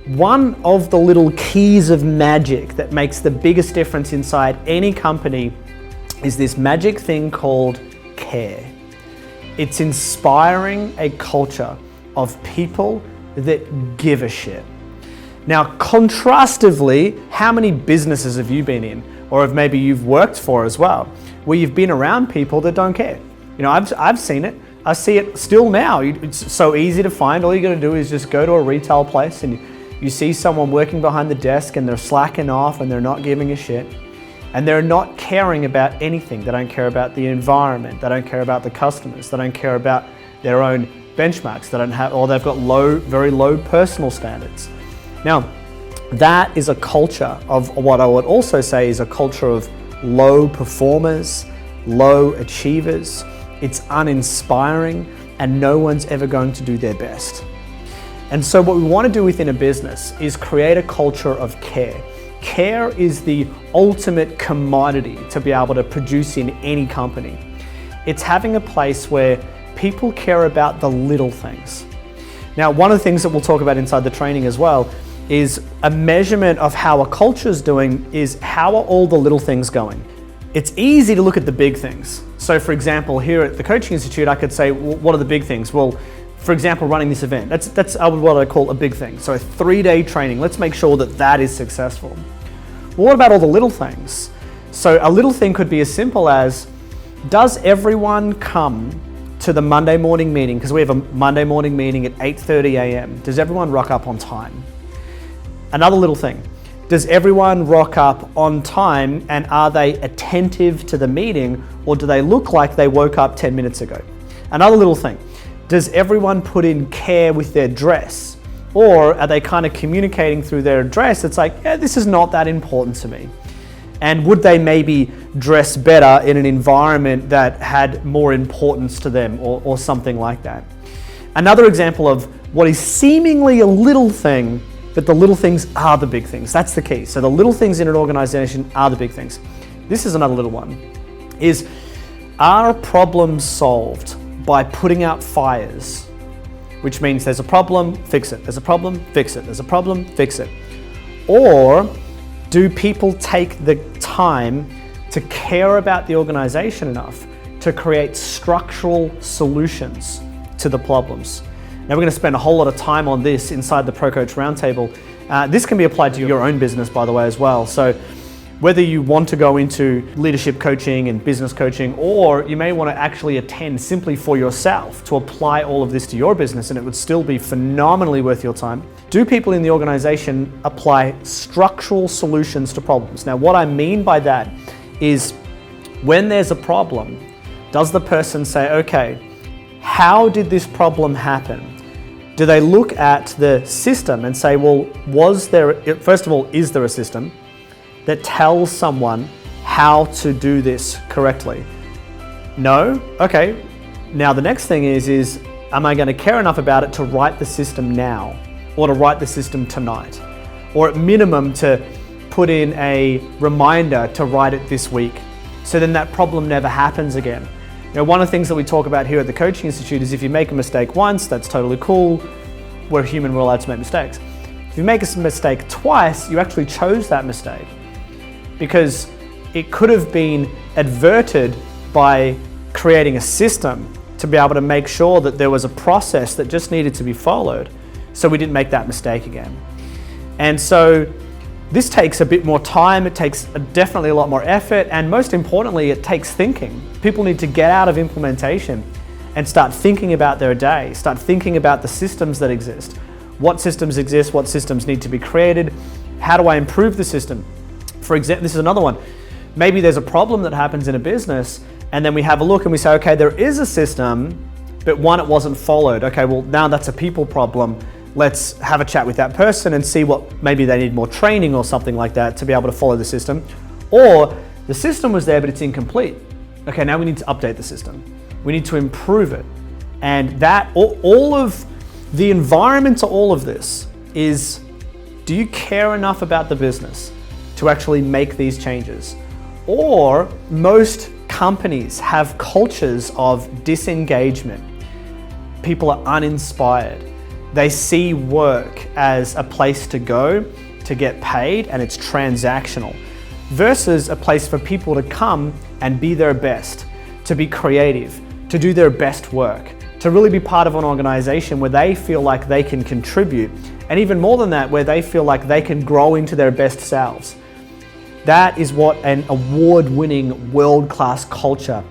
One of the little keys of magic that makes the biggest difference inside any company is this magic thing called care. It's inspiring a culture of people that give a shit. Now, contrastively, how many businesses have you been in, or have maybe you've worked for as well, where you've been around people that don't care? You know, I've seen it. I see it still now. It's so easy to find. All you got to do is just go to a retail place and you see someone working behind the desk and they're slacking off and they're not giving a shit. And they're not caring about anything. They don't care about the environment. They don't care about the customers. They don't care about their own benchmarks. They don't have, or they've got very low personal standards. Now, that is a culture of what I would also say is a culture of low performers, low achievers. It's uninspiring, and no one's ever going to do their best. And so what we want to do within a business is create a culture of care. Care is the ultimate commodity to be able to produce in any company. It's having a place where people care about the little things. Now, one of the things that we'll talk about inside the training as well is a measurement of how a culture is doing is how are all the little things going. It's easy to look at the big things. So for example, here at the Coaching Institute, I could say, well, what are the big things? Well, for example, running this event, that's what I call a big thing. So a 3-day training, let's make sure that that is successful. Well, what about all the little things? So a little thing could be as simple as, does everyone come to the Monday morning meeting? Because we have a Monday morning meeting at 8:30 a.m. Does everyone rock up on time? Another little thing, does everyone rock up on time and are they attentive to the meeting, or do they look like they woke up 10 minutes ago? Another little thing, does everyone put in care with their dress? Or are they kind of communicating through their dress? It's like, yeah, this is not that important to me. And would they maybe dress better in an environment that had more importance to them, or something like that? Another example of what is seemingly a little thing, but the little things are the big things. That's the key. So the little things in an organization are the big things. This is another little one, is are problems solved by putting out fires? Which means there's a problem, fix it. There's a problem, fix it. There's a problem, fix it. Or do people take the time to care about the organization enough to create structural solutions to the problems? Now, we're going to spend a whole lot of time on this inside the Pro Coach Roundtable. This can be applied to your own business, by the way, as well. So whether you want to go into leadership coaching and business coaching, or you may want to actually attend simply for yourself to apply all of this to your business, and it would still be phenomenally worth your time. Do people in the organization apply structural solutions to problems? Now, what I mean by that is when there's a problem, does the person say, okay, how did this problem happen? Do they look at the system and say, well, first of all, is there a system that tells someone how to do this correctly? No? Okay. Now the next thing is am I going to care enough about it to write the system now, or to write the system tonight, or at minimum to put in a reminder to write it this week, so then that problem never happens again? You know, one of the things that we talk about here at the Coaching Institute is if you make a mistake once, that's totally cool. We're human, we're allowed to make mistakes. If you make a mistake twice, you actually chose that mistake, because it could have been averted by creating a system to be able to make sure that there was a process that just needed to be followed, so we didn't make that mistake again. And so this takes a bit more time, it takes definitely a lot more effort, and most importantly, it takes thinking. People need to get out of implementation and start thinking about their day, start thinking about the systems that exist. What systems exist, what systems need to be created, how do I improve the system? For example, this is another one. Maybe there's a problem that happens in a business, and then we have a look and we say, okay, there is a system, but one, it wasn't followed. Okay, well now that's a people problem. Let's have a chat with that person and see what, maybe they need more training or something like that to be able to follow the system. Or the system was there, but it's incomplete. Okay, now we need to update the system. We need to improve it. And that, all of the environment to all of this is, do you care enough about the business to actually make these changes? Or most companies have cultures of disengagement. People are uninspired. They see work as a place to go to get paid, and it's transactional, versus a place for people to come and be their best, to be creative, to do their best work, to really be part of an organization where they feel like they can contribute, and even more than that, where they feel like they can grow into their best selves. That is what an award-winning, world-class culture